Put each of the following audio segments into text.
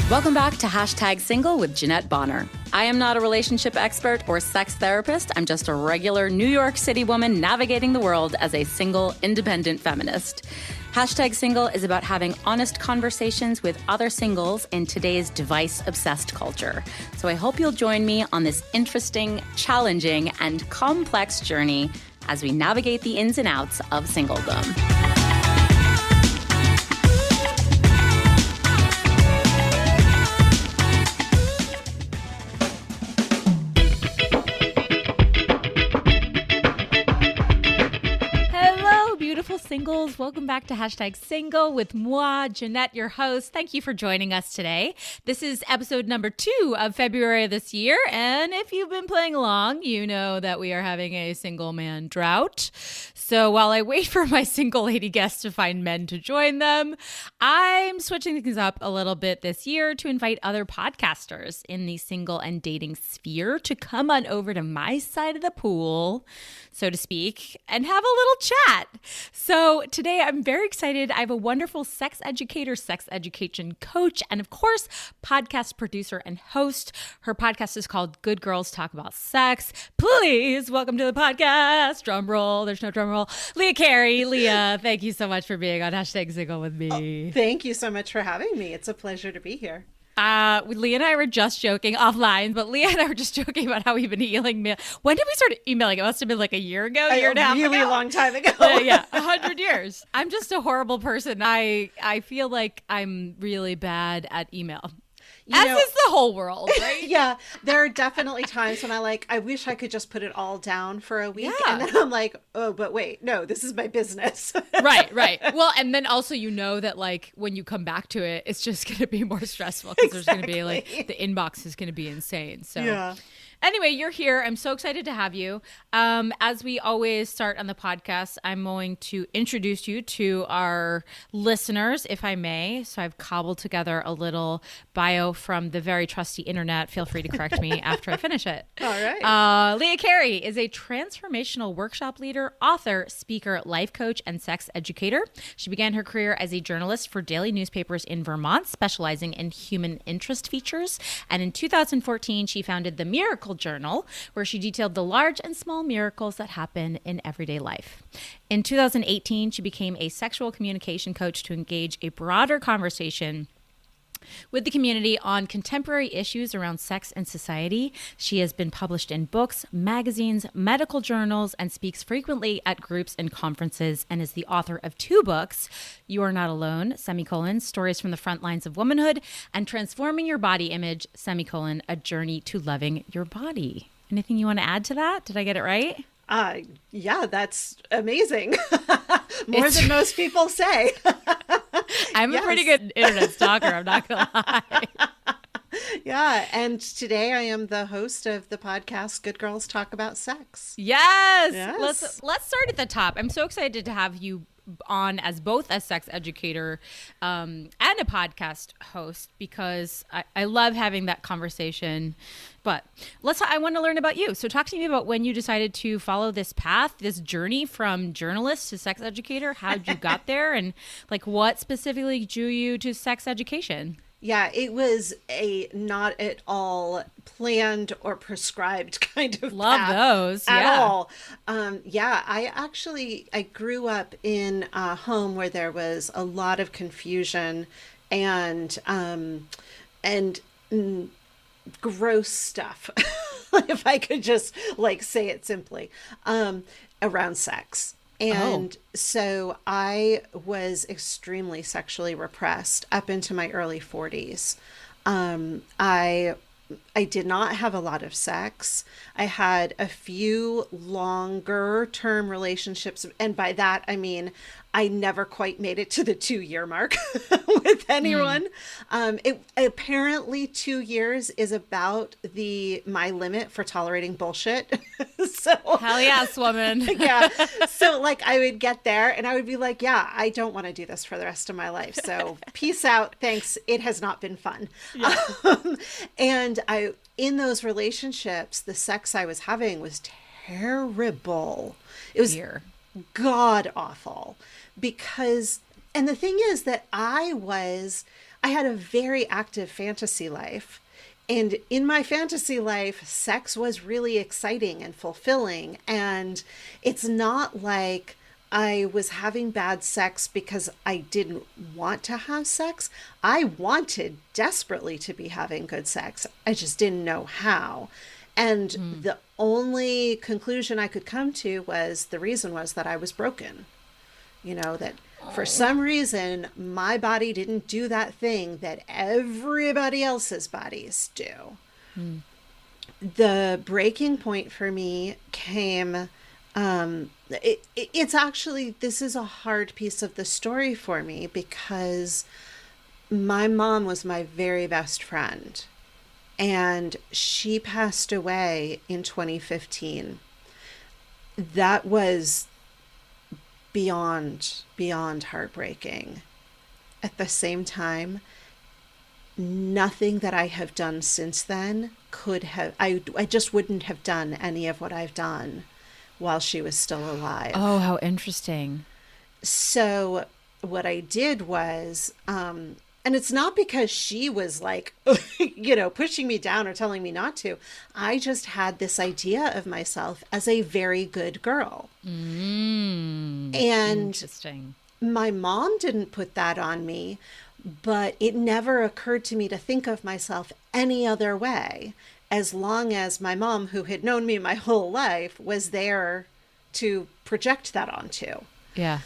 Welcome back to Hashtag Single with Jeanette Bonner. I am not a relationship expert or sex therapist. I'm just a regular New York City woman navigating the world as a single, independent feminist. Hashtag Single is about having honest conversations with other singles in today's device-obsessed culture. So I hope you'll join me on this interesting, challenging, and complex journey as we navigate the ins and outs of singledom. Singles, welcome back to Hashtag Single with moi, Jeanette, your host. Thank you for joining us today. This is episode number 2 of February of this year, and if you've been playing along, you know that we are having a single man drought. So while I wait for my single lady guests to find men to join them, I'm switching things up a little bit this year to invite other podcasters in the single and dating sphere to come on over to my side of the pool, so to speak, and have a little chat. So today I'm very excited. I have a wonderful sex educator, sex education coach, and of course, podcast producer and host. Her podcast is called Good Girls Talk About Sex. Please welcome to the podcast. Drum roll. There's no drum roll. Leah Carey. Leah, thank you so much for being on Hashtag Single with me. Oh, thank you so much for having me. It's a pleasure to be here. Leah and I were just joking offline, but Leah and I were just joking about how we've been emailing. When did we start emailing? It must have been like a year ago, year and a half ago. A really long time ago. Yeah, 100 years. I'm just a horrible person. I feel like I'm really bad at email. As is the whole world, right? Yeah, there are definitely times when I wish I could just put it all down for a week. Yeah. And then I'm like, oh, but wait, no, this is my business. Right. Well, and then also you know that like when you come back to it, it's just going to be more stressful because there's going to be like the inbox is going to be insane. So yeah. Anyway, you're here. I'm so excited to have you. As we always start on the podcast, I'm going to introduce you to our listeners, if I may. So I've cobbled together a little bio from the very trusty internet. Feel free to correct me after I finish it. All right. Leah Carey is a transformational workshop leader, author, speaker, life coach, and sex educator. She began her career as a journalist for daily newspapers in Vermont, specializing in human interest features. And in 2014, she founded the Miracle Journal, where she detailed the large and small miracles that happen in everyday life. In 2018, she became a sexual communication coach to engage a broader conversation with the community on contemporary issues around sex and society. She has been published in books, magazines, medical journals, and speaks frequently at groups and conferences, and is the author of 2 books, You Are Not Alone, Stories from the Front Lines of Womanhood, and Transforming Your Body Image, A Journey to Loving Your Body. Anything you want to add to that? Did I get it right? Yeah, that's amazing. More than most people say. I'm a pretty good internet stalker, I'm not going to lie. Yeah, and today I am the host of the podcast Good Girls Talk About Sex. Yes. Let's start at the top. I'm so excited to have you on as both a sex educator and a podcast host because I love having that conversation. But I want to learn about you. So talk to me about when you decided to follow this path, this journey from journalist to sex educator. How'd you got there, and like what specifically drew you to sex education? Yeah, it was a not at all planned or prescribed kind of Love path those. at Yeah. all. I grew up in a home where there was a lot of confusion and gross stuff, if I could just like say it simply, around sex. And so I was extremely sexually repressed up into my early 40s. I did not have a lot of sex. I had a few longer term relationships. And by that, I mean, I never quite made it to the 2-year mark with anyone. Apparently 2 years is about my limit for tolerating bullshit. So hell yes, woman. Yeah. So like I would get there and I would be like, yeah, I don't want to do this for the rest of my life. So peace out. Thanks. It has not been fun. Yeah. And in those relationships, the sex I was having was terrible. It was Here. god awful because, and the thing is that I had a very active fantasy life. And in my fantasy life, sex was really exciting and fulfilling. And it's not like I was having bad sex because I didn't want to have sex. I wanted desperately to be having good sex. I just didn't know how. And the only conclusion I could come to was the reason was that I was broken. That for some reason, my body didn't do that thing that everybody else's bodies do. The breaking point for me came, it's actually, this is a hard piece of the story for me because my mom was my very best friend and she passed away in 2015. That was beyond heartbreaking. At the same time, nothing that I have done since then could have, I just wouldn't have done any of what I've done while she was still alive. Oh, how interesting. So what I did was, and it's not because she was like, pushing me down or telling me not to. I just had this idea of myself as a very good girl. And interesting. My mom didn't put that on me, but it never occurred to me to think of myself any other way, as long as my mom, who had known me my whole life, was there to project that onto. Yeah.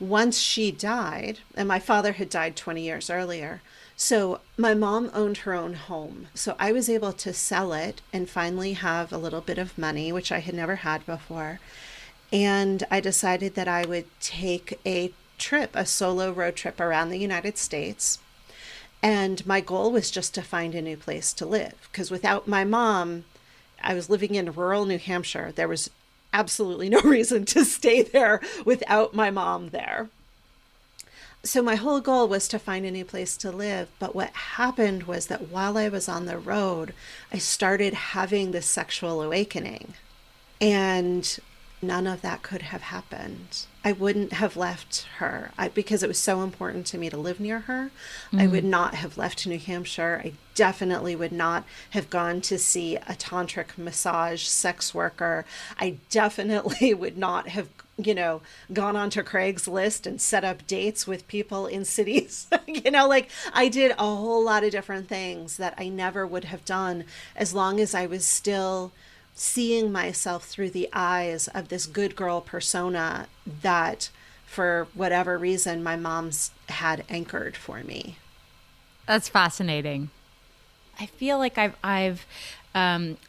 Once she died, and my father had died 20 years earlier, so my mom owned her own home. So I was able to sell it and finally have a little bit of money, which I had never had before. And I decided that I would take a solo road trip around the United States. And my goal was just to find a new place to live. Because without my mom, I was living in rural New Hampshire. There was absolutely no reason to stay there without my mom there. So my whole goal was to find a new place to live. But what happened was that while I was on the road, I started having this sexual awakening. And none of that could have happened. I wouldn't have left her because it was so important to me to live near her. I would not have left New Hampshire. I definitely would not have gone to see a tantric massage sex worker. I definitely would not have, gone onto Craigslist and set up dates with people in cities. I did a whole lot of different things that I never would have done as long as I was still seeing myself through the eyes of this good girl persona that, for whatever reason, my mom's had anchored for me. That's fascinating. I feel like I've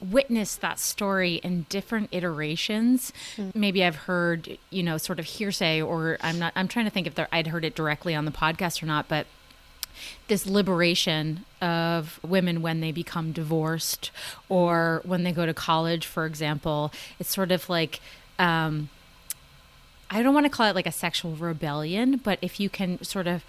witnessed that story in different iterations. Maybe I've heard, sort of hearsay, or I'm trying to think if I'd heard it directly on the podcast or not, but this liberation of women when they become divorced or when they go to college, for example. It's sort of like, I don't want to call it like a sexual rebellion, but if you can sort of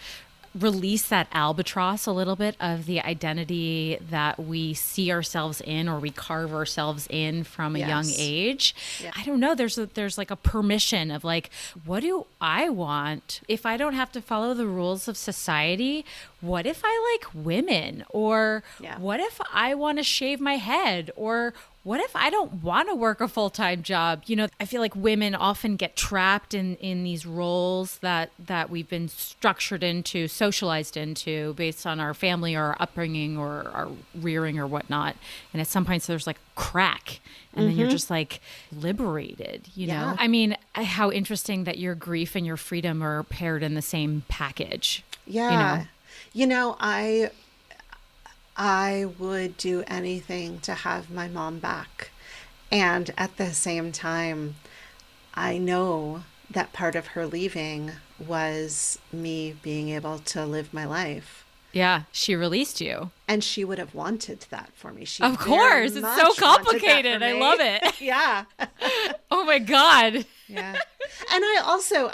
release that albatross a little bit of the identity that we see ourselves in or we carve ourselves in from a young age. Yeah. I don't know. There's like a permission of like, what do I want? If I don't have to follow the rules of society, what if I like women? Or what if I want to shave my head? Or what if I don't want to work a full-time job? I feel like women often get trapped in these roles that we've been structured into, socialized into based on our family or our upbringing or our rearing or whatnot. And at some points there's like a crack and then you're just like liberated, know? I mean, how interesting that your grief and your freedom are paired in the same package. Yeah. I would do anything to have my mom back. And at the same time, I know that part of her leaving was me being able to live my life. Yeah, she released you. And she would have wanted that for me. She of course, it's so complicated. I love it. Yeah. Oh my God. Yeah. And I also,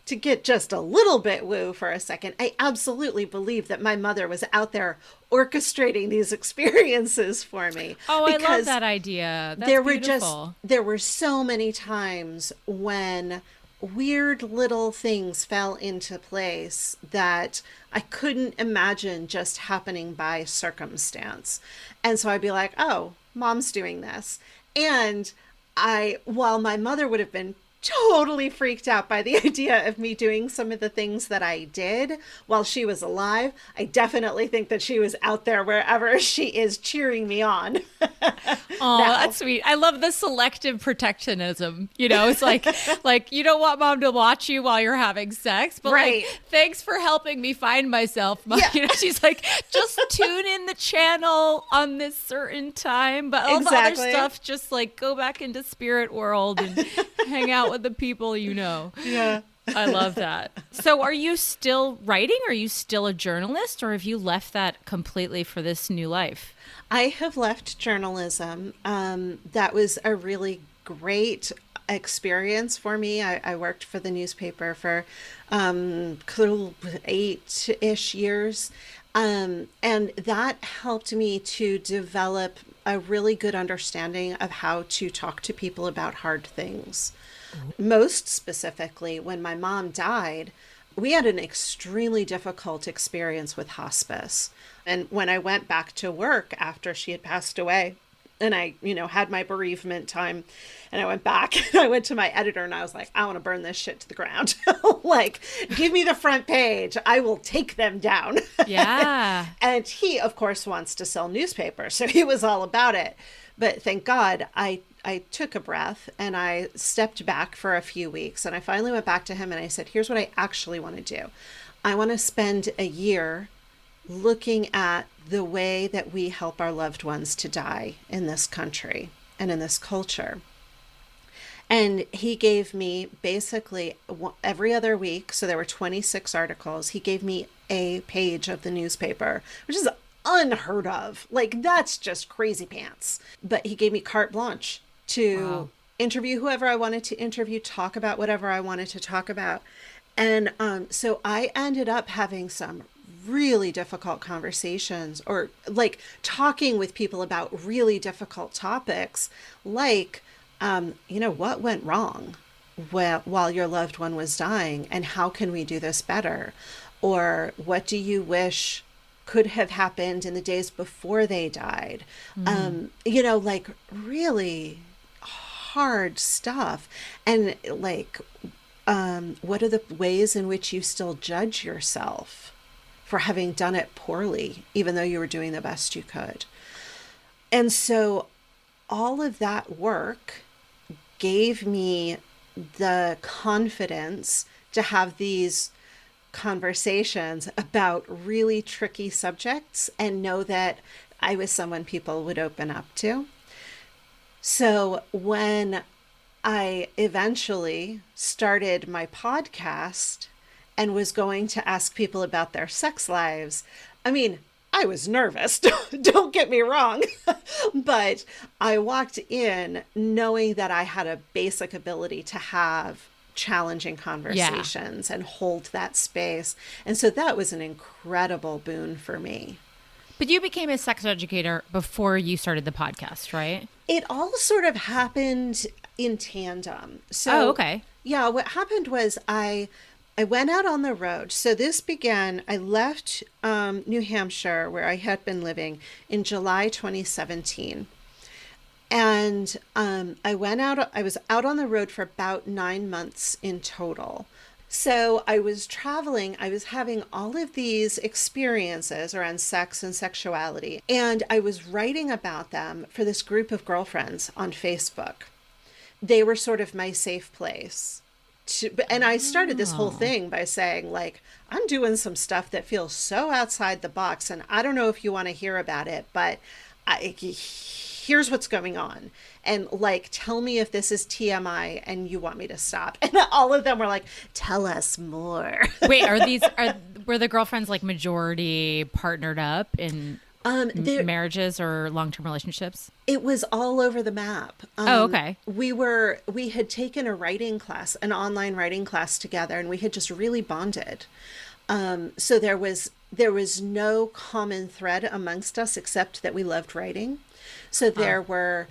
to get just a little bit woo for a second, I absolutely believe that my mother was out there orchestrating these experiences for me. Oh, I love that idea. That's beautiful. There were so many times when weird little things fell into place that I couldn't imagine just happening by circumstance. And so I'd be like, oh, mom's doing this. And while my mother would have been totally freaked out by the idea of me doing some of the things that I did while she was alive, I definitely think that she was out there wherever she is cheering me on. Oh, that's sweet. I love the selective protectionism. It's like you don't want mom to watch you while you're having sex, but right. Like, thanks for helping me find myself. Mom. Yeah. She's like, just tune in the channel on this certain time, but all the other stuff, just like go back into spirit world and hang out with the people you know. Yeah. I love that. So are you still writing? Are you still a journalist, or have you left that completely for this new life? I have left journalism. That was a really great experience for me. I worked for the newspaper for 8-ish years. And that helped me to develop a really good understanding of how to talk to people about hard things. Most specifically, when my mom died, we had an extremely difficult experience with hospice. And when I went back to work after she had passed away, and I, had my bereavement time, and I went back and I went to my editor and I was like, I want to burn this shit to the ground. Like, give me the front page. I will take them down. Yeah. And he, of course, wants to sell newspapers. So he was all about it. But thank God I took a breath and I stepped back for a few weeks, and I finally went back to him and I said, here's what I actually want to do. I want to spend a year looking at the way that we help our loved ones to die in this country and in this culture. And he gave me basically every other week, so there were 26 articles, he gave me a page of the newspaper, which is unheard of. Like, that's just crazy pants. But he gave me carte blanche to interview whoever I wanted to interview, talk about whatever I wanted to talk about. And so I ended up having some really difficult conversations, or like talking with people about really difficult topics, like, what went wrong while your loved one was dying, and how can we do this better? Or what do you wish could have happened in the days before they died? Like really hard stuff. And like, what are the ways in which you still judge yourself for having done it poorly, even though you were doing the best you could? And so all of that work gave me the confidence to have these conversations about really tricky subjects and know that I was someone people would open up to. So when I eventually started my podcast and was going to ask people about their sex lives, I mean, I was nervous, don't get me wrong, but I walked in knowing that I had a basic ability to have challenging conversations and hold that space. And so that was an incredible boon for me. But you became a sex educator before you started the podcast, right? It all sort of happened in tandem. So, okay. Yeah, what happened was I went out on the road. So this began, I left New Hampshire, where I had been living, in July 2017. And I was out on the road for about 9 months in total. So I was traveling, I was having all of these experiences around sex and sexuality, and I was writing about them for this group of girlfriends on Facebook. They were sort of my safe place. And I started this whole thing by saying, like, I'm doing some stuff that feels so outside the box, and I don't know if you want to hear about it, but here's what's going on. And like, tell me if this is TMI and you want me to stop. And all of them were like, tell us more. Wait, were the girlfriends like majority partnered up? And There, marriages or long-term relationships? it was all over the map. Oh, okay. We had taken a writing class, an online writing class together, and we had just really bonded. So there was no common thread amongst us except that we loved writing. So there were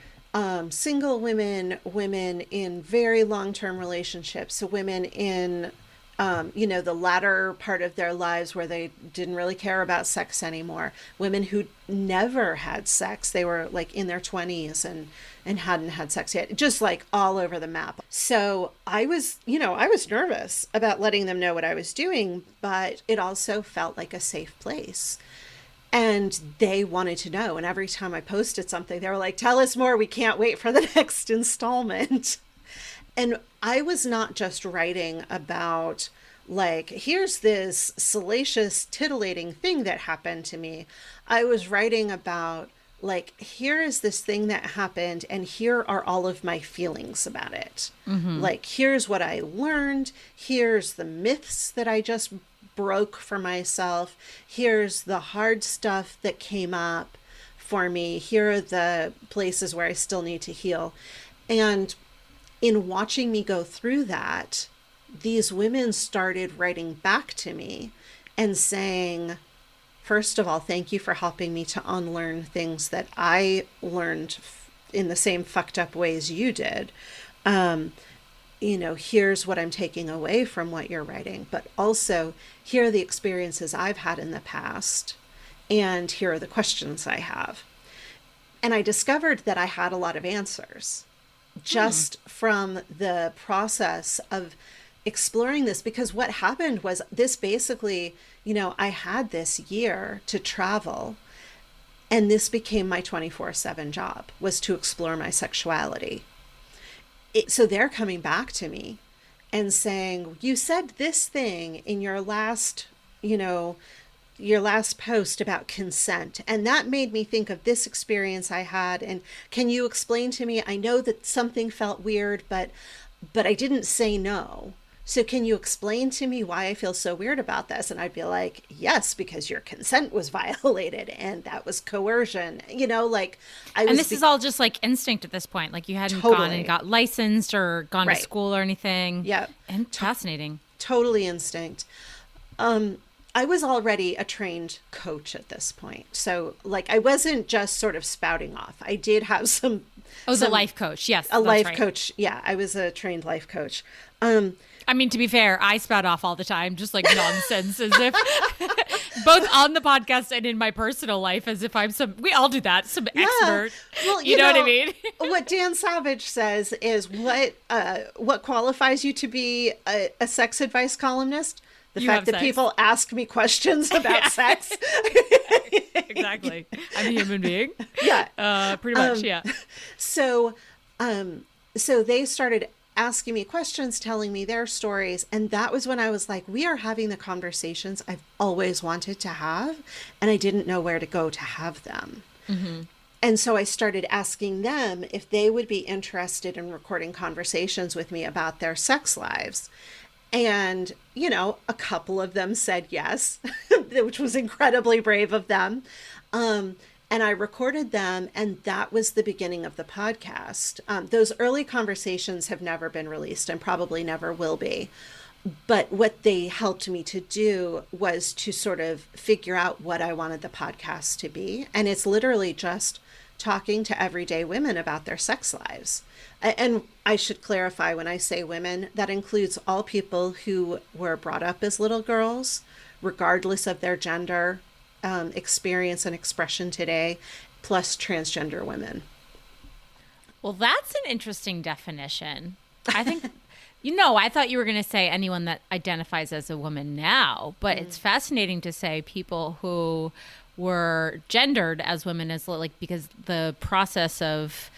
single women, women in very long-term relationships, so women in the latter part of their lives where they didn't really care about sex anymore. Women who never had sex, they were like in their 20s and hadn't had sex yet, just like all over the map. So I was nervous about letting them know what I was doing, but it also felt like a safe place. And they wanted to know. And every time I posted something, they were like, tell us more. We can't wait for the next installment. And I was not just writing about, like, here's this salacious, titillating thing that happened to me. I was writing about, like, here is this thing that happened, and here are all of my feelings about it. Mm-hmm. Like, here's what I learned. Here's the myths that I just broke for myself. Here's the hard stuff that came up for me. Here are the places where I still need to heal. And in watching me go through that, these women started writing back to me and saying, first of all, thank you for helping me to unlearn things that I learned in the same fucked up ways you did. Here's what I'm taking away from what you're writing, but also here are the experiences I've had in the past, and here are the questions I have. And I discovered that I had a lot of answers just from the process of exploring this, because what happened was this basically, I had this year to travel, and this became my 24/7 job, was to explore my sexuality. So they're coming back to me and saying, you said this thing in your last post about consent, and that made me think of this experience I had, and can you explain to me, I know that something felt weird, but I didn't say no. So can you explain to me why I feel so weird about this? And I'd be like, yes, because your consent was violated and that was coercion. And this is all just like instinct at this point. Like you hadn't gone and got licensed or gone to school or anything. Yeah. And fascinating. Totally instinct. I was already a trained coach at this point. So I wasn't just sort of spouting off. I did have some... the life coach. Yes. A life coach. Yeah. I was a trained life coach. I mean, to be fair, I spout off all the time, just like nonsense, as if both on the podcast and in my personal life, as if I'm we all do that, some expert. Well, you know what I mean? What Dan Savage says is what qualifies you to be a sex advice columnist? The fact that people ask me questions about sex. Exactly. I'm a human being. Yeah. Pretty much, yeah. So they started asking me questions, telling me their stories. And that was when I was like, we are having the conversations I've always wanted to have, and I didn't know where to go to have them. Mm-hmm. And so I started asking them if they would be interested in recording conversations with me about their sex lives. And, a couple of them said yes, which was incredibly brave of them. And I recorded them, and that was the beginning of the podcast. Those early conversations have never been released and probably never will be. But what they helped me to do was to sort of figure out what I wanted the podcast to be. And it's literally just talking to everyday women about their sex lives. And I should clarify, when I say women, that includes all people who were brought up as little girls, regardless of their gender, experience and expression today, plus transgender women. Well, that's an interesting definition. I think, I thought you were going to say anyone that identifies as a woman now, but it's fascinating to say people who were gendered as women, as because the process of,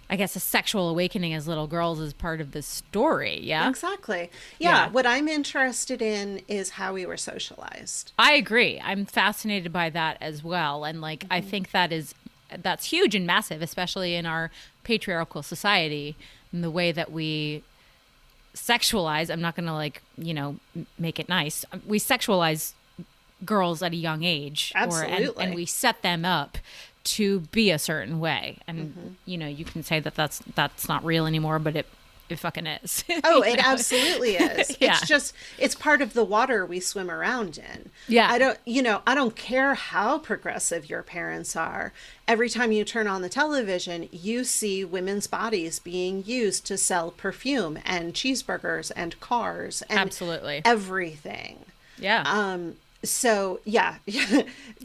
I guess, a sexual awakening as little girls is part of this story. Yeah, exactly. Yeah. What I'm interested in is how we were socialized. I agree. I'm fascinated by that as well. And I think that's huge and massive, especially in our patriarchal society, and the way that we sexualize. I'm not going to make it nice. We sexualize girls at a young age. Absolutely. And we set them up to be a certain way. And, you know, you can say that that's not real anymore, but it fucking is. Oh, it absolutely is. Yeah. It's part of the water we swim around in. Yeah. I don't care how progressive your parents are. Every time you turn on the television, you see women's bodies being used to sell perfume and cheeseburgers and cars and Absolutely. everything. Yeah. So yeah.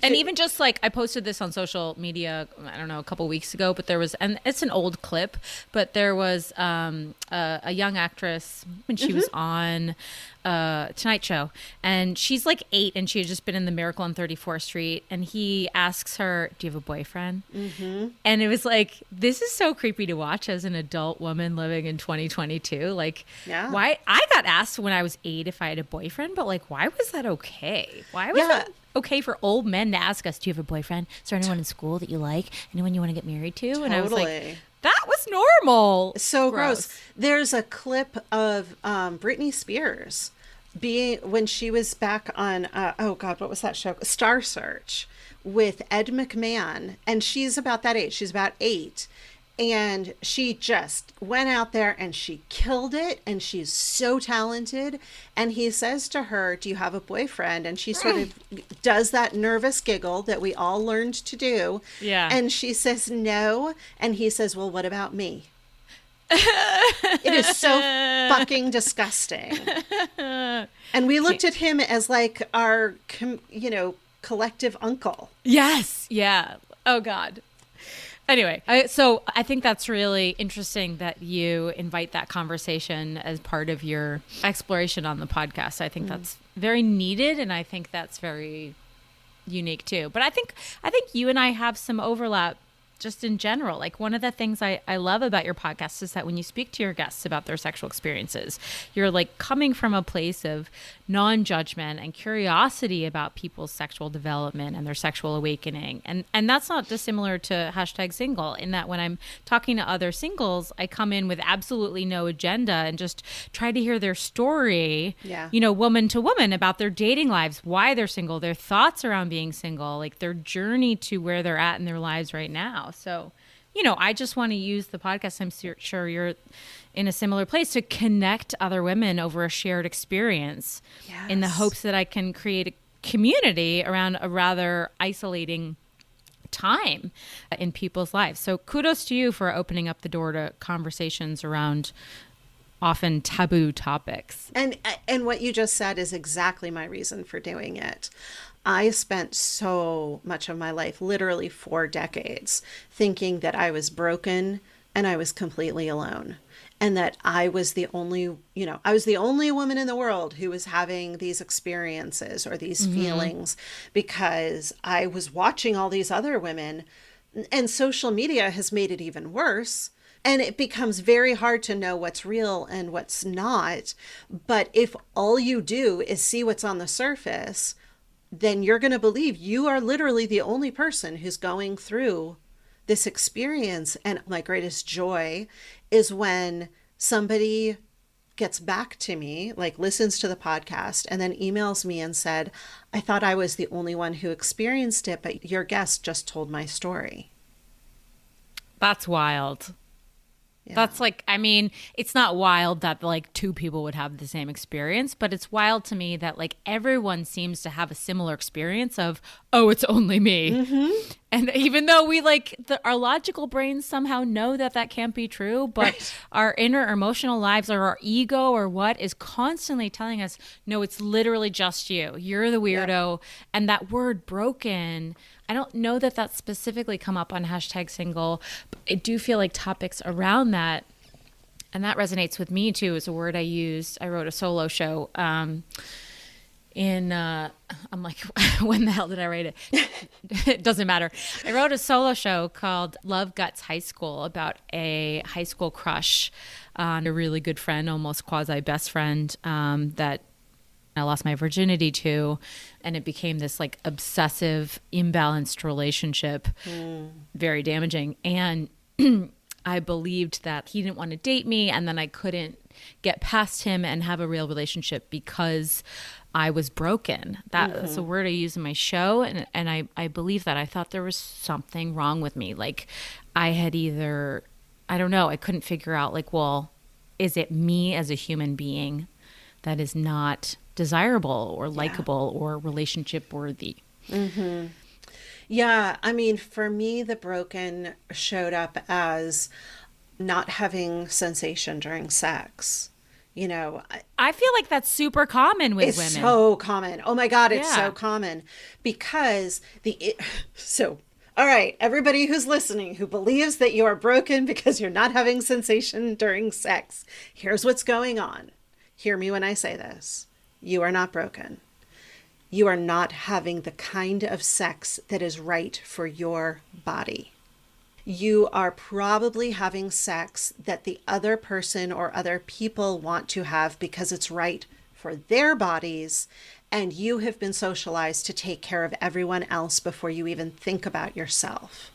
And even just like I posted this on social media, I don't know, a couple weeks ago, but there was, and it's an old clip, but there was a young actress when she was on Tonight Show, and she's like 8, and she had just been in the Miracle on 34th Street, and he asks her, "Do you have a boyfriend?" And it was like, this is so creepy to watch as an adult woman living in 2022. Like, why? I got asked when I was 8 if I had a boyfriend, but like, why was that okay? Why was that okay for old men to ask us, "Do you have a boyfriend? Is there anyone in school that you like? Anyone you want to get married to?" Totally. And I was like, that was normal. So gross. There's a clip of Britney Spears when she was back on, oh God, what was that show? Star Search with Ed McMahon. And she's about that age. She's about 8. And she just went out there and she killed it. And she's so talented. And he says to her, "Do you have a boyfriend?" And she sort of does that nervous giggle that we all learned to do. Yeah. And she says, "No." And he says, "Well, what about me?" It is so fucking disgusting. And we looked at him as like our, collective uncle. Yes. Yeah. Oh God. Anyway, so I think that's really interesting that you invite that conversation as part of your exploration on the podcast. I think that's very needed, and I think that's very unique too. But I think you and I have some overlap just in general. Like, one of the things I love about your podcast is that when you speak to your guests about their sexual experiences, you're like coming from a place of non-judgment and curiosity about people's sexual development and their sexual awakening. And that's not dissimilar to #single, in that when I'm talking to other singles, I come in with absolutely no agenda and just try to hear their story, woman to woman, about their dating lives, why they're single, their thoughts around being single, like their journey to where they're at in their lives right now. So, I just want to use the podcast. I'm sure you're in a similar place, to connect other women over a shared experience, in the hopes that I can create a community around a rather isolating time in people's lives. So kudos to you for opening up the door to conversations around often taboo topics. And what you just said is exactly my reason for doing it. I spent so much of my life, literally 4 decades, thinking that I was broken and I was completely alone. And that I was the only woman in the world who was having these experiences or these feelings, because I was watching all these other women, and social media has made it even worse. And it becomes very hard to know what's real and what's not. But if all you do is see what's on the surface, then you're going to believe you are literally the only person who's going through this experience. And my greatest joy is when somebody gets back to me, like listens to the podcast and then emails me and said, "I thought I was the only one who experienced it, but your guest just told my story." That's wild. Yeah. That's like, I mean, it's not wild that like 2 people would have the same experience, but it's wild to me that like everyone seems to have a similar experience of, oh, it's only me. And even though we our logical brains somehow know that can't be true, but our inner emotional lives or our ego or what is constantly telling us, no, it's literally just you. You're the weirdo. And that word broken, I don't know that that's specifically come up on #single, but I do feel like topics around that, and that resonates with me too, is a word I used. I wrote a solo show I'm like, when the hell did I write it? It doesn't matter. I wrote a solo show called Love Guts High School, about a high school crush on a really good friend, almost quasi best friend, that I lost my virginity to, and it became this like obsessive, imbalanced relationship, very damaging. And I believed that he didn't want to date me, and then I couldn't get past him and have a real relationship because I was broken. That's a word I use in my show, and I believe that. I thought there was something wrong with me. Like I had either, I don't know, I couldn't figure out like, well, is it me as a human being that is not desirable or likable or relationship worthy? Yeah, I mean, for me, the broken showed up as not having sensation during sex. You know, I feel like that's super common with it's women. so common. Oh my God, it's Yeah. so common because so, all right, everybody who's listening who believes that you are broken because you're not having sensation during sex, here's what's going on. Hear me when I say this. You are not broken. You are not having the kind of sex that is right for your body. You are probably having sex that the other person or other people want to have because it's right for their bodies, and you have been socialized to take care of everyone else before you even think about yourself.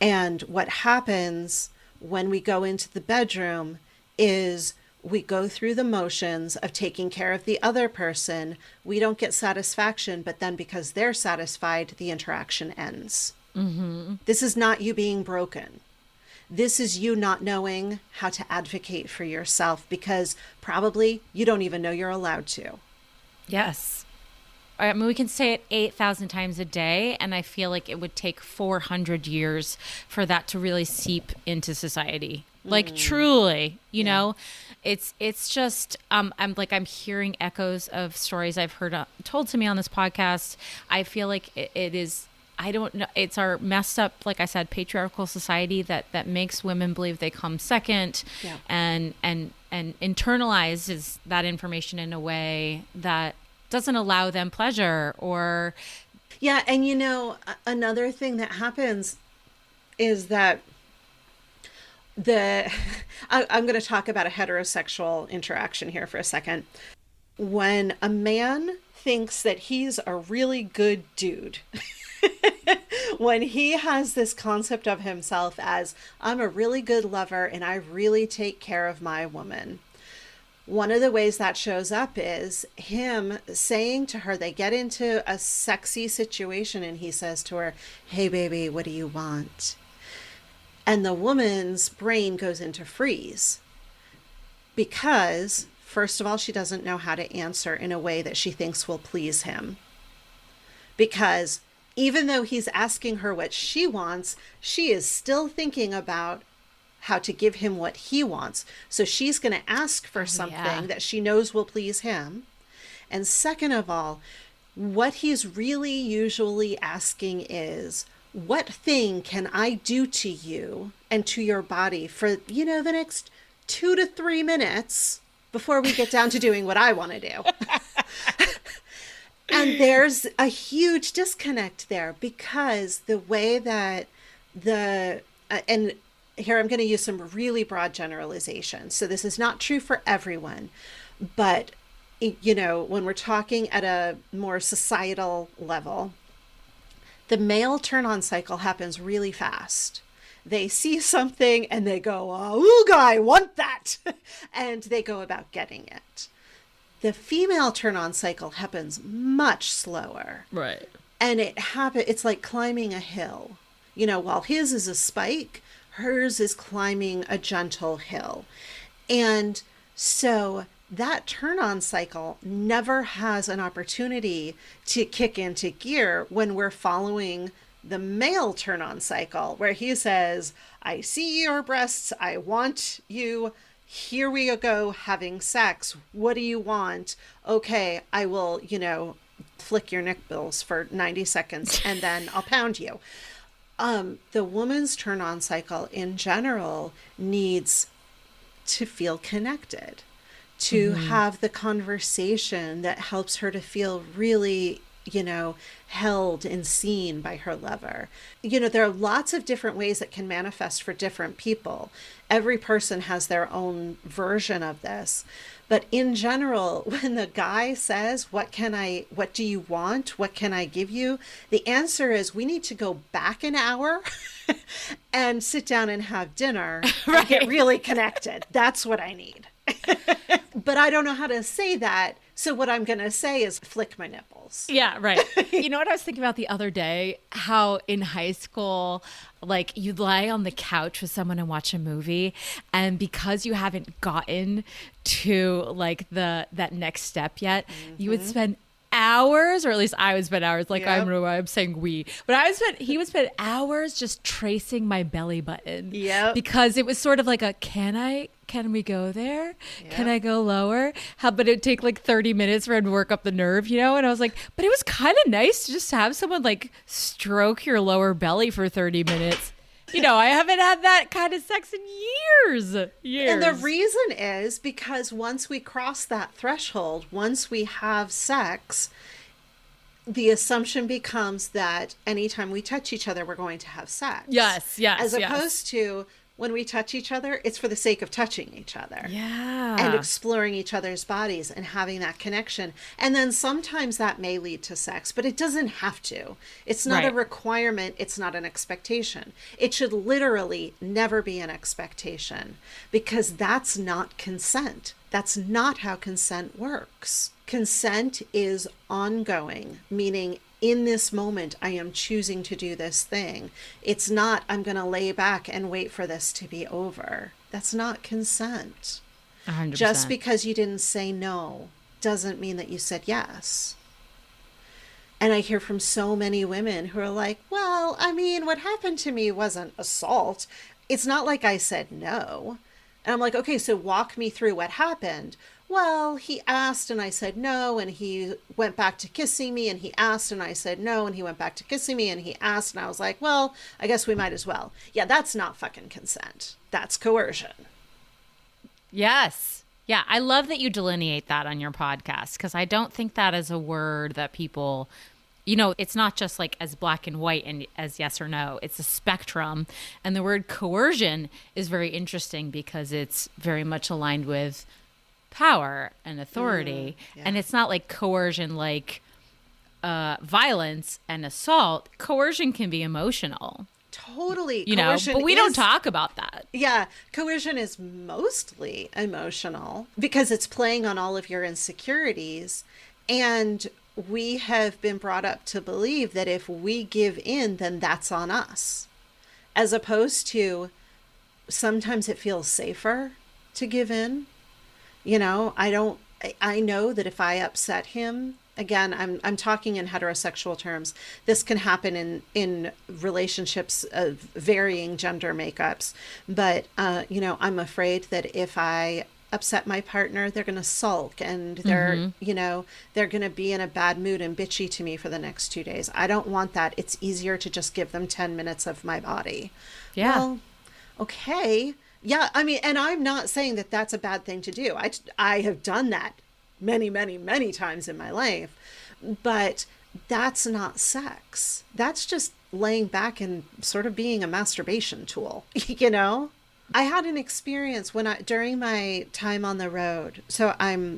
And what happens when we go into the bedroom is we go through the motions of taking care of the other person. We don't get satisfaction, but then because they're satisfied, the interaction ends. This is not you being broken. This is you not knowing how to advocate for yourself because probably you don't even know you're allowed to. Yes. I mean, we can say it 8,000 times a day, and I feel like it would take 400 years for that to really seep into society. Like truly, you know, it's just I'm hearing echoes of stories I've heard told to me on this podcast. I feel like it is, I don't know, it's our messed up, like I said, patriarchal society that makes women believe they come second, and internalizes that information in a way that doesn't allow them pleasure or. Yeah, and you know, another thing that happens is that I'm going to talk about a heterosexual interaction here for a second. When a man thinks that he's a really good dude, when he has this concept of himself as, I'm a really good lover and I really take care of my woman, one of the ways that shows up is him saying to her, they get into a sexy situation and he says to her, hey baby, what do you want? And the woman's brain goes into freeze because, first of all, she doesn't know how to answer in a way that she thinks will please him. Because even though he's asking her what she wants, she is still thinking about how to give him what he wants. So she's going to ask for something that she knows will please him. And second of all, what he's really usually asking is, what thing can I do to you and to your body for, you know, the next 2 to 3 minutes before we get down to doing what I want to do? And there's a huge disconnect there because the way that and here I'm going to use some really broad generalizations. So this is not true for everyone, but, you know, when we're talking at a more societal level, the male turn-on cycle happens really fast. They see something and they go, oh, I want that. And they go about getting it. The female turn-on cycle happens much slower. Right. And it's like climbing a hill. You know, while his is a spike, hers is climbing a gentle hill. And so that turn-on cycle never has an opportunity to kick into gear when we're following the male turn-on cycle, where he says, I see your breasts, I want you, here we go having sex, what do you want? Okay, I will, you know, flick your nipples for 90 seconds and then I'll pound you. The woman's turn-on cycle in general needs to feel connected, to have the conversation that helps her to feel really, you know, held and seen by her lover. You know, there are lots of different ways that can manifest for different people. Every person has their own version of this. But in general, when the guy says, what do you want? What can I give you? The answer is we need to go back an hour and sit down and have dinner and get really connected. That's what I need. But I don't know how to say that. So what I'm going to say is flick my nipples. Yeah, right. You know what I was thinking about the other day? How in high school, like you'd lie on the couch with someone and watch a movie, and because you haven't gotten to like that next step yet, you would spend hours, or at least I would spend hours, like I'm saying we, but he would spend hours just tracing my belly button. Yep. Because it was sort of like a, can we go there? Yep. Can I go lower? But it'd take like 30 minutes for him to work up the nerve, you know? And I was like, but it was kind of nice to just have someone like stroke your lower belly for 30 minutes. You know, I haven't had that kind of sex in years. And the reason is because once we cross that threshold, once we have sex, the assumption becomes that anytime we touch each other, we're going to have sex. Yes. As opposed to when we touch each other, it's for the sake of touching each other. Yeah. And exploring each other's bodies and having that connection. And then sometimes that may lead to sex, but it doesn't have to. It's not a requirement. It's not an expectation. It should literally never be an expectation, because that's not consent. That's not how consent works. Consent is ongoing, meaning in this moment, I am choosing to do this thing. It's not, I'm going to lay back and wait for this to be over. That's not consent. 100%. Just because you didn't say no doesn't mean that you said yes. And I hear from so many women who are like, well, I mean, what happened to me wasn't assault. It's not like I said no. And I'm like, okay, so walk me through what happened. Well, he asked and I said no, and he went back to kissing me, and he asked and I said no, and he went back to kissing me, and he asked, and I was like, well, I guess we might as well. Yeah, that's not fucking consent. That's coercion. Yes. Yeah, I love that you delineate that on your podcast, because I don't think that is a word that people, you know, it's not just like as black and white and as yes or no. It's a spectrum. And the word coercion is very interesting because it's very much aligned with power and authority. And it's not like coercion like violence and assault. Coercion can be emotional. Totally. You know, but we don't talk about that. Yeah. Coercion is mostly emotional because it's playing on all of your insecurities. And we have been brought up to believe that if we give in, then that's on us. As opposed to sometimes it feels safer to give in. You know, I know that if I upset him, again, I'm talking in heterosexual terms. This can happen in relationships of varying gender makeups. But, you know, I'm afraid that if I upset my partner, they're going to sulk and they're, you know, they're going to be in a bad mood and bitchy to me for the next 2 days. I don't want that. It's easier to just give them 10 minutes of my body. Yeah. Well, okay. Yeah, I mean, and I'm not saying that that's a bad thing to do. I have done that many, many, many times in my life, but that's not sex. That's just laying back and sort of being a masturbation tool, you know? I had an experience during my time on the road. So I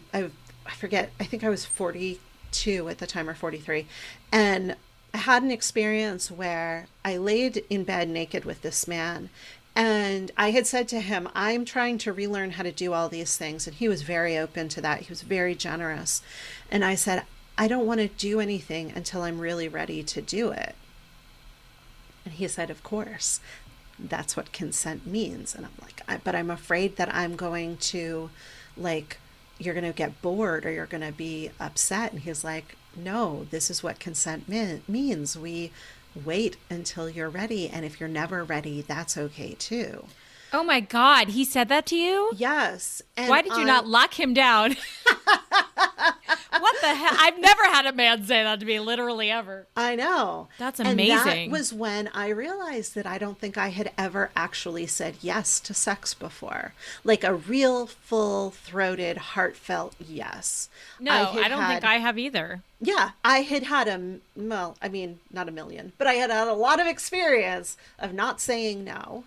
forget, I think I was 42 at the time or 43. And I had an experience where I laid in bed naked with this man. And I had said to him, I'm trying to relearn how to do all these things. And he was very open to that. He was very generous. And I said, I don't want to do anything until I'm really ready to do it. And he said, of course, that's what consent means. And I'm like, but I'm afraid that I'm going to, like, you're going to get bored or you're going to be upset. And he's like, no, this is what consent means. We wait until you're ready. And if you're never ready, that's okay too. Oh my God. He said that to you? Yes. And why did you not lock him down? What the hell? I've never had a man say that to me, literally ever. I know. That's amazing. And that was when I realized that I don't think I had ever actually said yes to sex before. Like a real full-throated, heartfelt yes. No, I don't think I have either. Yeah, I had well, I mean, not a million, but I had a lot of experience of not saying no,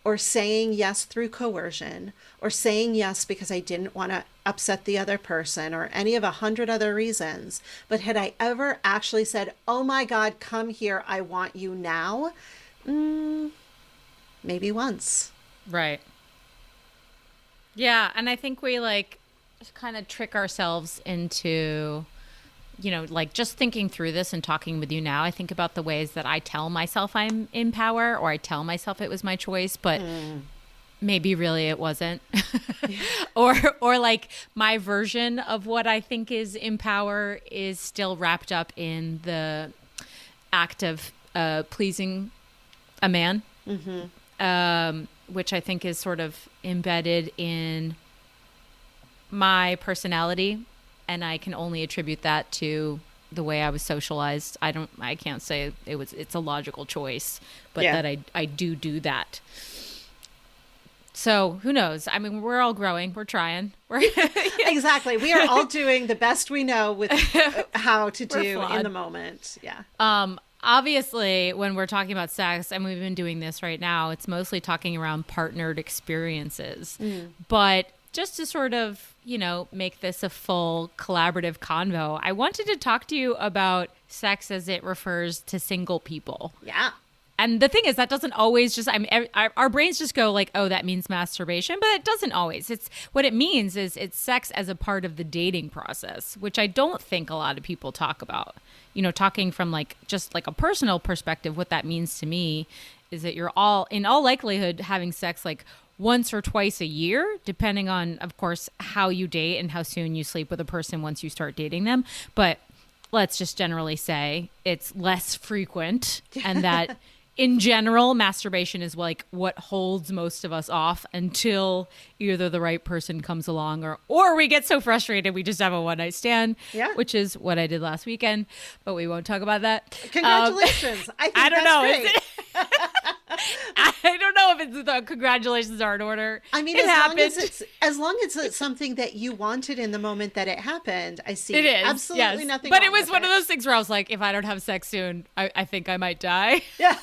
or saying yes through coercion, or saying yes because I didn't want to upset the other person, or any of 100 other reasons. But had I ever actually said, oh my God, come here, I want you now? maybe once. Right. Yeah. And I think we like kind of trick ourselves into, like just thinking through this and talking with you now, I think about the ways that I tell myself I'm in power, or I tell myself it was my choice, but maybe really it wasn't. or like my version of what I think is in power is still wrapped up in the act of pleasing a man, which I think is sort of embedded in my personality, and I can only attribute that to the way I was socialized. I can't say it's a logical choice, but that I do that. So who knows? I mean, we're all growing. We're trying. Exactly. We are all doing the best we know with how to do in the moment. Yeah. Obviously, when we're talking about sex, and we've been doing this right now, it's mostly talking around partnered experiences. But just to sort of, make this a full collaborative convo, I wanted to talk to you about sex as it refers to single people. Yeah. And the thing is, that doesn't always just, our brains just go like, oh, that means masturbation, but it doesn't always. What it means is it's sex as a part of the dating process, which I don't think a lot of people talk about. Talking from like, just like a personal perspective, what that means to me is that you're in all likelihood, having sex like once or twice a year, depending on, of course, how you date and how soon you sleep with a person once you start dating them. But let's just generally say it's less frequent, and that in general, masturbation is like what holds most of us off until either the right person comes along or we get so frustrated we just have a one-night stand, which is what I did last weekend, but we won't talk about that. Congratulations. I think I don't know. Great. Is it? I don't know if it's the congratulations are in order. I mean, as long as it's something that you wanted in the moment that it happened, I see it is absolutely nothing. But it was one of those things where I was like, if I don't have sex soon, I think I might die. Yeah.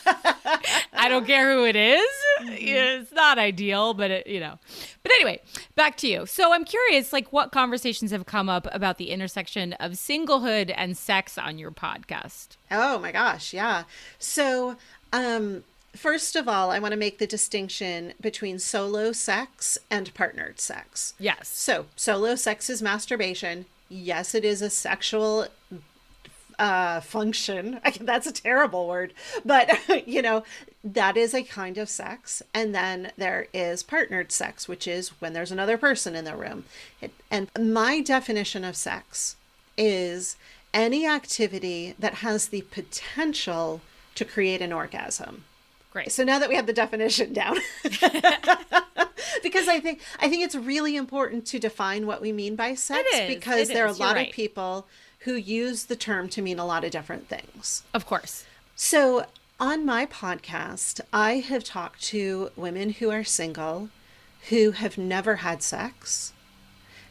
I don't care who it is. It's not ideal, but But anyway, back to you. So I'm curious, like, what conversations have come up about the intersection of singlehood and sex on your podcast? Oh my gosh, yeah. So, first of all, I want to make the distinction between solo sex and partnered sex. Yes. So, solo sex is masturbation. Yes, it is a sexual function. That's a terrible word, but that is a kind of sex. And then there is partnered sex, which is when there's another person in the room. And my definition of sex is any activity that has the potential to create an orgasm. Great. So now that we have the definition down, because I think it's really important to define what we mean by sex, because there are a lot of people who use the term to mean a lot of different things. Of course. So on my podcast, I have talked to women who are single, who have never had sex.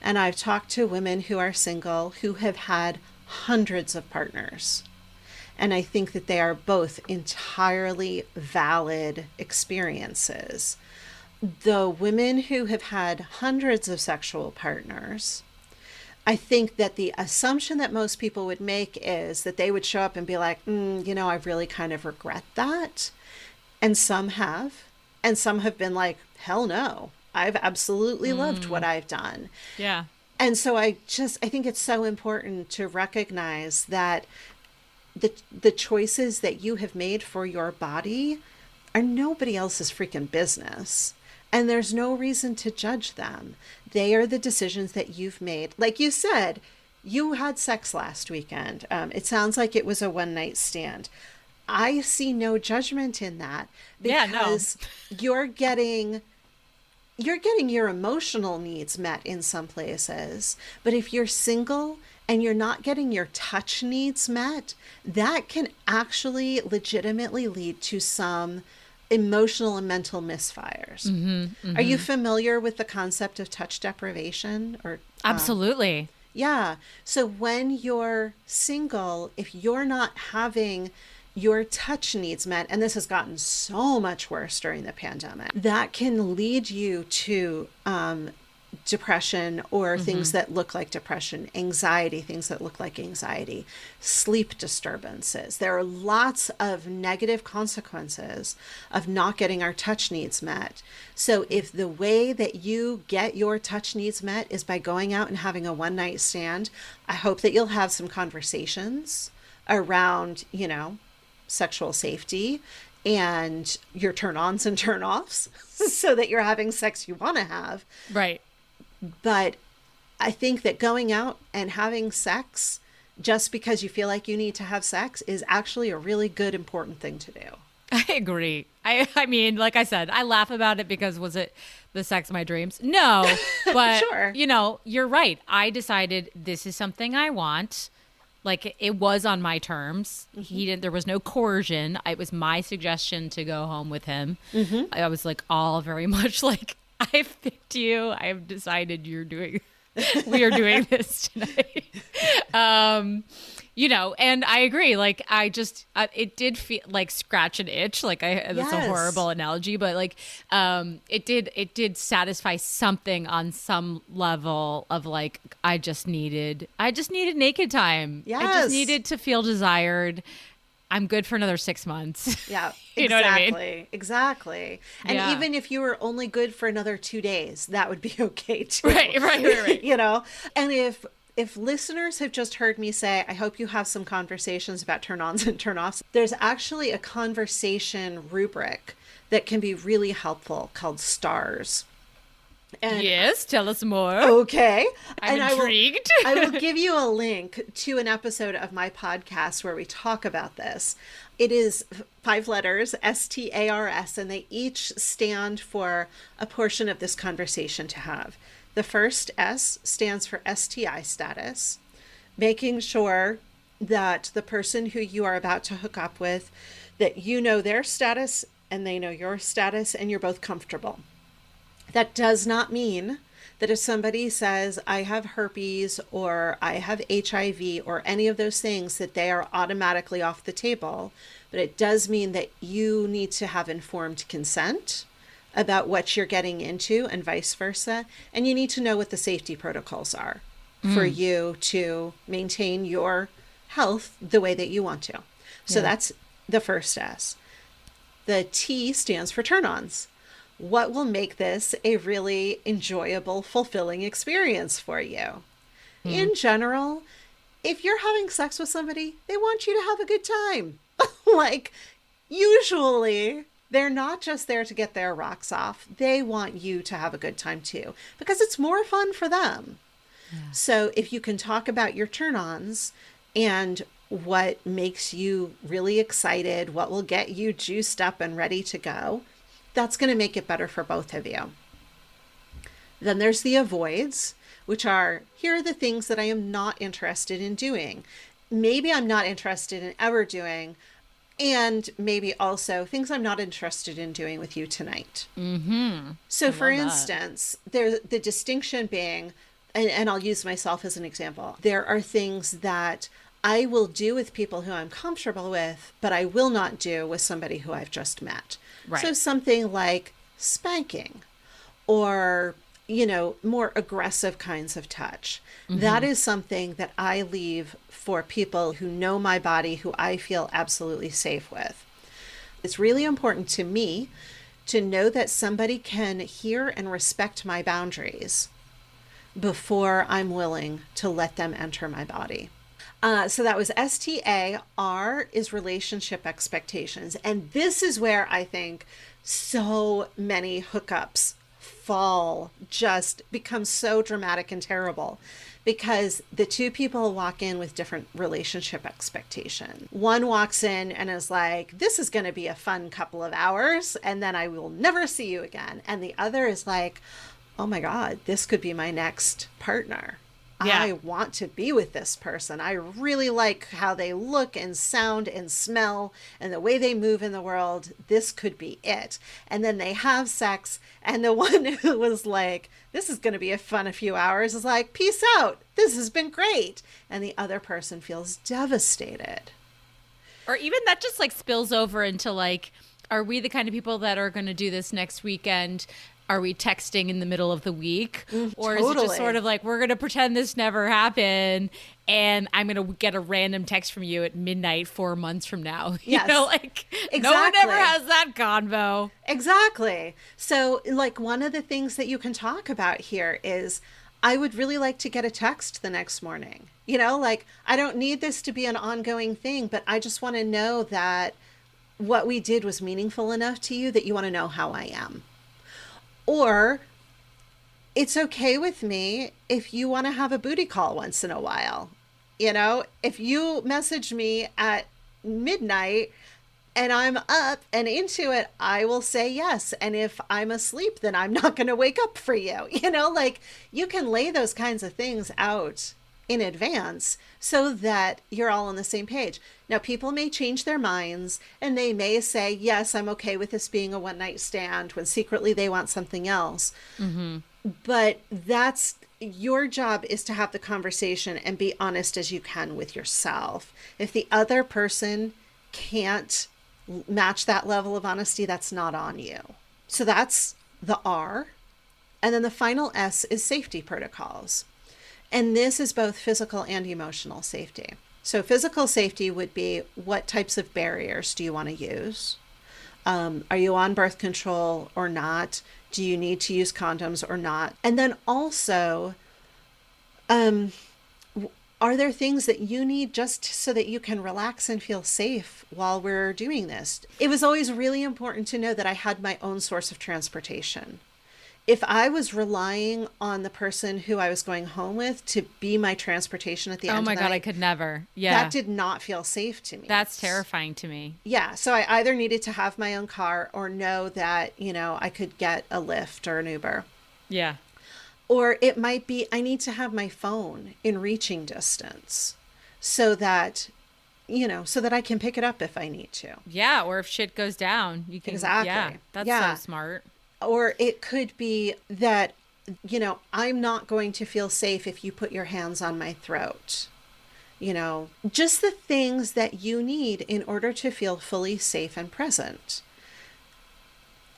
And I've talked to women who are single, who have had hundreds of partners. And I think that they are both entirely valid experiences. The women who have had hundreds of sexual partners, I think that the assumption that most people would make is that they would show up and be like, I really kind of regret that. And some have. And some have been like, hell no, I've absolutely loved what I've done. Yeah. And so I think it's so important to recognize that the choices that you have made for your body are nobody else's freaking business. And there's no reason to judge them. They are the decisions that you've made. Like you said, you had sex last weekend. It sounds like it was a one-night stand. I see no judgment in that, because you're getting your emotional needs met in some places. But if you're single and you're not getting your touch needs met, that can actually legitimately lead to some emotional and mental misfires. Are you familiar with the concept of touch deprivation? Or absolutely. Yeah. So when you're single, if you're not having your touch needs met, and this has gotten so much worse during the pandemic, that can lead you to depression or things that look like depression, anxiety, things that look like anxiety, sleep disturbances. There are lots of negative consequences of not getting our touch needs met. So if the way that you get your touch needs met is by going out and having a one night stand, I hope that you'll have some conversations around, sexual safety and your turn-ons and turn-offs so that you're having sex you want to have. Right. But I think that going out and having sex just because you feel like you need to have sex is actually a really good, important thing to do. I agree. I mean, like I said, I laugh about it because was it the sex of my dreams? No, but Sure. You're right. I decided this is something I want. Like it was on my terms. There was no coercion. It was my suggestion to go home with him. I was like all very much like, I've picked you. I've decided we are doing this tonight. And I agree. Like I just, it did feel like scratch an itch. Like that's a horrible analogy, but like, it did satisfy something on some level of like, I just needed naked time. Yes. I just needed to feel desired. I'm good for another 6 months. Yeah, you know what I mean? Exactly. And even if you were only good for another 2 days, that would be okay too. Right. And if listeners have just heard me say, I hope you have some conversations about turn-ons and turn-offs, there's actually a conversation rubric that can be really helpful called STARS. And yes, tell us more. Okay. I'm intrigued. I will give you a link to an episode of my podcast where we talk about this. It is 5 letters, STARS, and they each stand for a portion of this conversation to have. The first S stands for STI status, making sure that the person who you are about to hook up with, that you know their status and they know your status and you're both comfortable. That does not mean that if somebody says, I have herpes or I have HIV or any of those things, that they are automatically off the table. But it does mean that you need to have informed consent about what you're getting into and vice versa. And you need to know what the safety protocols are for you to maintain your health the way that you want to. So that's the first S. The T stands for turn-ons. What will make this a really enjoyable, fulfilling experience for you? In general, if you're having sex with somebody, they want you to have a good time. Like, usually, they're not just there to get their rocks off. They want you to have a good time too, because it's more fun for them. Yeah. So if you can talk about your turn-ons and what makes you really excited, what will get you juiced up and ready to go, that's going to make it better for both of you. Then there's the avoids, which are, here are the things that I am not interested in doing. Maybe I'm not interested in ever doing, and maybe also things I'm not interested in doing with you tonight. So for instance, there's the distinction being, and I'll use myself as an example, there are things that I will do with people who I'm comfortable with, but I will not do with somebody who I've just met. Right. So something like spanking or, more aggressive kinds of touch. That is something that I leave for people who know my body, who I feel absolutely safe with. It's really important to me to know that somebody can hear and respect my boundaries before I'm willing to let them enter my body. So that was STA. R is relationship expectations. And this is where I think so many hookups just become so dramatic and terrible, because the two people walk in with different relationship expectations. One walks in and is like, this is going to be a fun couple of hours and then I will never see you again. And the other is like, oh my God, this could be my next partner. Yeah. I want to be with this person. I really like how they look and sound and smell and the way they move in the world. This could be it. And then they have sex, and the one who was like, this is going to be a few hours is like, peace out. This has been great. And the other person feels devastated. Or even that just like spills over into like, are we the kind of people that are going to do this next weekend? Are we texting in the middle of the week? Or is it Totally. just sort of like, we're going to pretend this never happened and I'm going to get a random text from you at midnight 4 months from now? Yes. No one Exactly. ever has that convo. Exactly. So, like, one of the things that you can talk about here is I would really like to get a text the next morning. Like, I don't need this to be an ongoing thing, but I just want to know that what we did was meaningful enough to you that you want to know how I am. Or it's okay with me if you want to have a booty call once in a while. If you message me at midnight and I'm up and into it, I will say yes. And if I'm asleep, then I'm not going to wake up for you. Like, you can lay those kinds of things out in advance so that you're all on the same page. Now, people may change their minds and they may say, yes, I'm okay with this being a one night stand, when secretly they want something else. Mm-hmm. But that's your job, is to have the conversation and be honest as you can with yourself. If the other person can't match that level of honesty, that's not on you. So that's the R. And then the final S is safety protocols. And this is both physical and emotional safety. So physical safety would be, what types of barriers do you want to use? Are you on birth control or not? Do you need to use condoms or not? And then also, are there things that you need just so that you can relax and feel safe while we're doing this? It was always really important to know that I had my own source of transportation. If I was relying on the person who I was going home with to be my transportation at the end of the night, Oh my God, I could never. Yeah. That did not feel safe to me. That's terrifying to me. Yeah. So I either needed to have my own car or know that, I could get a Lyft or an Uber. Yeah. Or it might be, I need to have my phone in reaching distance so that I can pick it up if I need to. Yeah. Or if shit goes down, you can. Exactly. Yeah. That's Yeah. so smart. Or it could be that, I'm not going to feel safe if you put your hands on my throat. Just the things that you need in order to feel fully safe and present.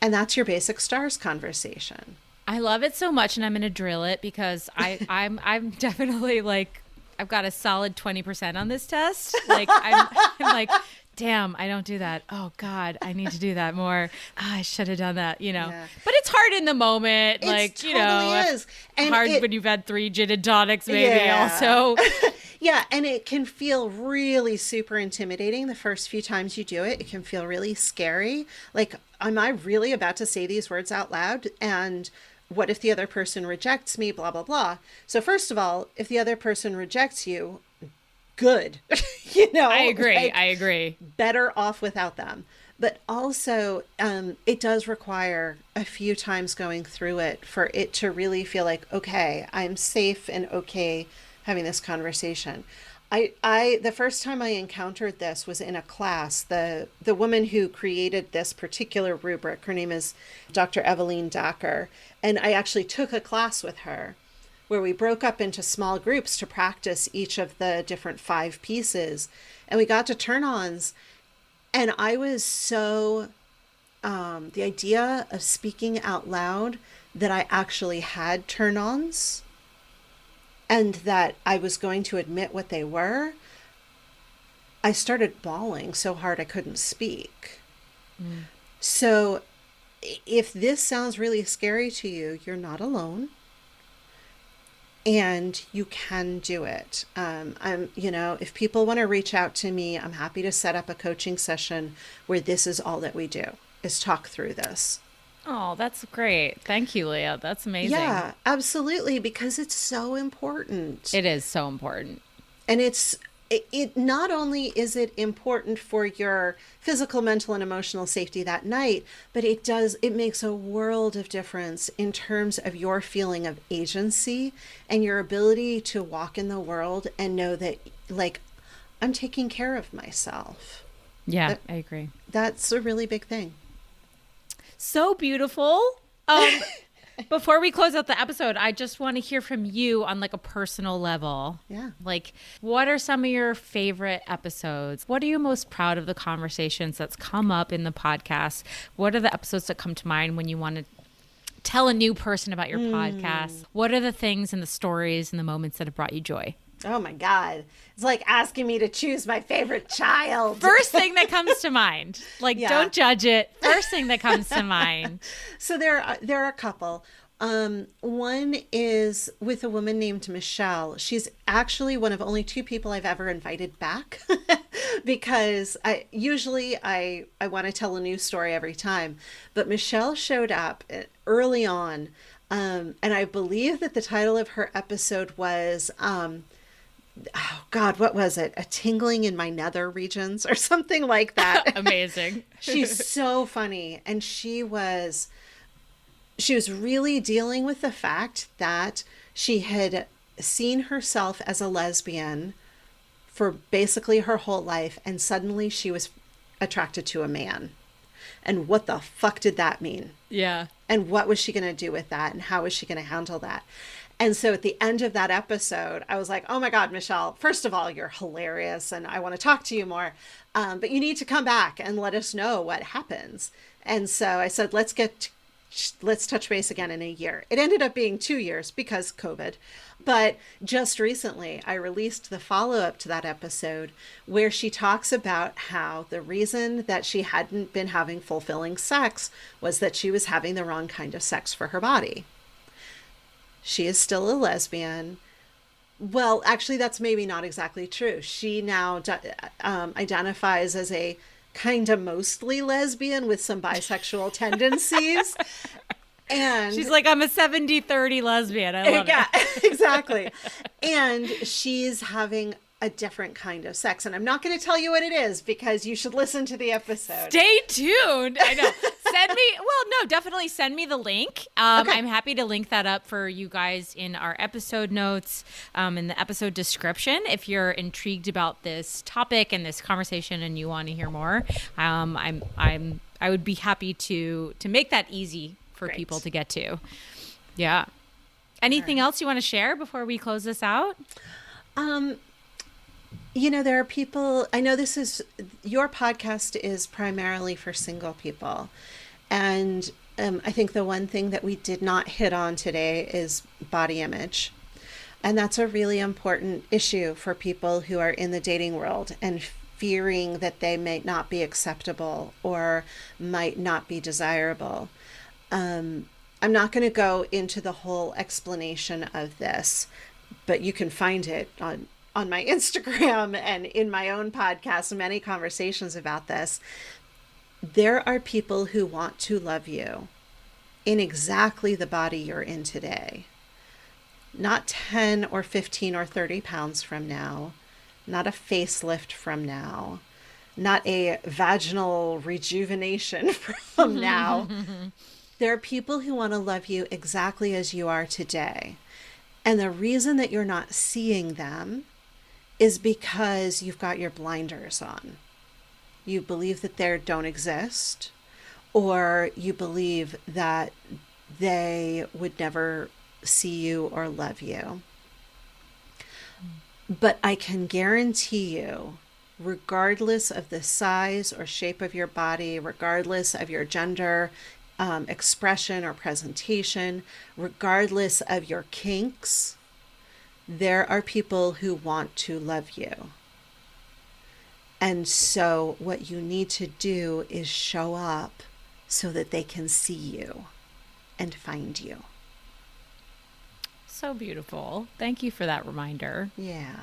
And that's your basic stars conversation. I love it so much, and I'm going to drill it because I'm definitely like, I've got a solid 20% on this test. Like I'm like, damn, I don't do that. Oh God, I need to do that more. I should have done that, Yeah. But it's hard in the moment. It like, totally is. And hard when you've had 3 gin and tonics, maybe also. Yeah. And it can feel really super intimidating the first few times you do it. It can feel really scary. Like, am I really about to say these words out loud? And what if the other person rejects me? Blah, blah, blah. So first of all, if the other person rejects you, good. I agree. Better off without them. But also, it does require a few times going through it for it to really feel like, okay, I'm safe and okay having this conversation. The first time I encountered this was in a class. The woman who created this particular rubric, her name is Dr. Eveline Dacker, and I actually took a class with her where we broke up into small groups to practice each of the different 5 pieces. And we got to turn-ons. And I was so, the idea of speaking out loud that I actually had turn-ons and that I was going to admit what they were, I started bawling so hard I couldn't speak. Mm. So if this sounds really scary to you, you're not alone. And you can do it. If people want to reach out to me, I'm happy to set up a coaching session where this is all that we do, is talk through this. Oh, that's great. Thank you, Leah. That's amazing. Yeah, absolutely. Because it's so important. It is so important. And it not only is it important for your physical, mental, and emotional safety that night, but it makes a world of difference in terms of your feeling of agency and your ability to walk in the world and know that, like, I'm taking care of myself. Yeah, I agree. That's a really big thing. So beautiful. Before we close out the episode, I just want to hear from you on like a personal level. Yeah. Like, what are some of your favorite episodes? What are you most proud of the conversations that's come up in the podcast? What are the episodes that come to mind when you want to tell a new person about your podcast, what are the things and the stories and the moments that have brought you joy? Oh my God. It's like asking me to choose my favorite child. First thing that comes to mind. Like, don't judge it. First thing that comes to mind. So there are a couple. One is with a woman named Michelle. She's actually one of only 2 people I've ever invited back because I want to tell a new story every time. But Michelle showed up early on. And I believe that the title of her episode was, oh God, what was it? A tingling in my nether regions or something like that. Amazing. She's so funny. And she was really dealing with the fact that she had seen herself as a lesbian for basically her whole life. And suddenly she was attracted to a man. And what the fuck did that mean? Yeah. And what was she going to do with that? And how was she going to handle that? And so at the end of that episode, I was like, oh my God, Michelle, first of all, you're hilarious and I want to talk to you more. But you need to come back and let us know what happens. And so I said, let's touch base again in a year. It ended up being 2 years because COVID. But just recently, I released the follow-up to that episode where she talks about how the reason that she hadn't been having fulfilling sex was that she was having the wrong kind of sex for her body. She is still a lesbian. Well, actually, that's maybe not exactly true. She now identifies as a kind of mostly lesbian with some bisexual tendencies. And she's like, I'm a 70-30 lesbian. I love it. Exactly. And she's having a different kind of sex. And I'm not going to tell you what it is because you should listen to the episode. Stay tuned. I know. Definitely send me the link. Okay. I'm happy to link that up for you guys in our episode notes, in the episode description. If you're intrigued about this topic and this conversation and you want to hear more, I would be happy to make that easy for people to get to. Yeah. Anything else you want to share before we close this out? There are people, I know your podcast is primarily for single people. And I think the one thing that we did not hit on today is body image. And that's a really important issue for people who are in the dating world and fearing that they might not be acceptable or might not be desirable. I'm not going to go into the whole explanation of this, but you can find it on my Instagram and in my own podcast, many conversations about this. There are people who want to love you in exactly the body you're in today. Not 10 or 15 or 30 pounds from now, not a facelift from now, not a vaginal rejuvenation from now. There are people who want to love you exactly as you are today. And the reason that you're not seeing them is because you've got your blinders on. You believe that they don't exist, or you believe that they would never see you or love you. But I can guarantee you, regardless of the size or shape of your body, regardless of your gender, expression or presentation, regardless of your kinks, there are people who want to love you. And so what you need to do is show up so that they can see you and find you. So beautiful. Thank you for that reminder. Yeah.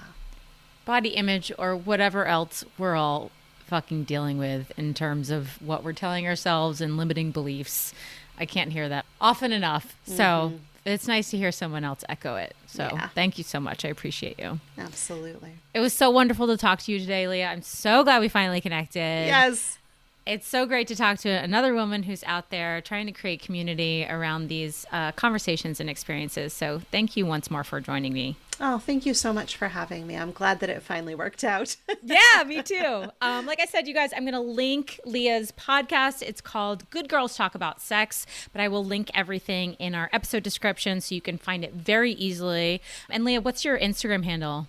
Body image or whatever else we're all fucking dealing with in terms of what we're telling ourselves and limiting beliefs. I can't hear that often enough. So it's nice to hear someone else echo it. So Thank you so much. I appreciate you. Absolutely. It was so wonderful to talk to you today, Leah. I'm so glad we finally connected. Yes. It's so great to talk to another woman who's out there trying to create community around these conversations and experiences. So thank you once more for joining me. Oh, thank you so much for having me. I'm glad that it finally worked out. Yeah, me too. Like I said, you guys, I'm going to link Leah's podcast. It's called Good Girls Talk About Sex, but I will link everything in our episode description so you can find it very easily. And Leah, what's your Instagram handle?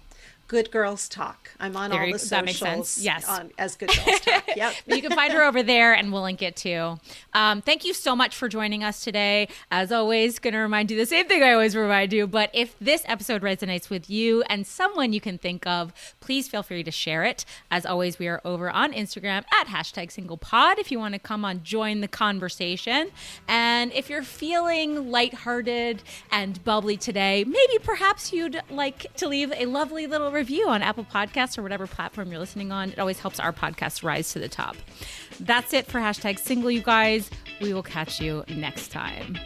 Good Girls Talk. I'm on all the socials. That makes sense. Yes. As Good Girls Talk. Yep. You can find her over there, and we'll link it too. Thank you so much for joining us today. As always, going to remind you the same thing I always remind you, but if this episode resonates with you and someone you can think of, please feel free to share it. As always, we are over on Instagram at #SinglePod if you want to come on, join the conversation. And if you're feeling lighthearted and bubbly today, maybe perhaps you'd like to leave a lovely little review on Apple Podcasts or whatever platform you're listening on. It always helps our podcast rise to the top. That's it for #Single, you guys. We will catch you next time.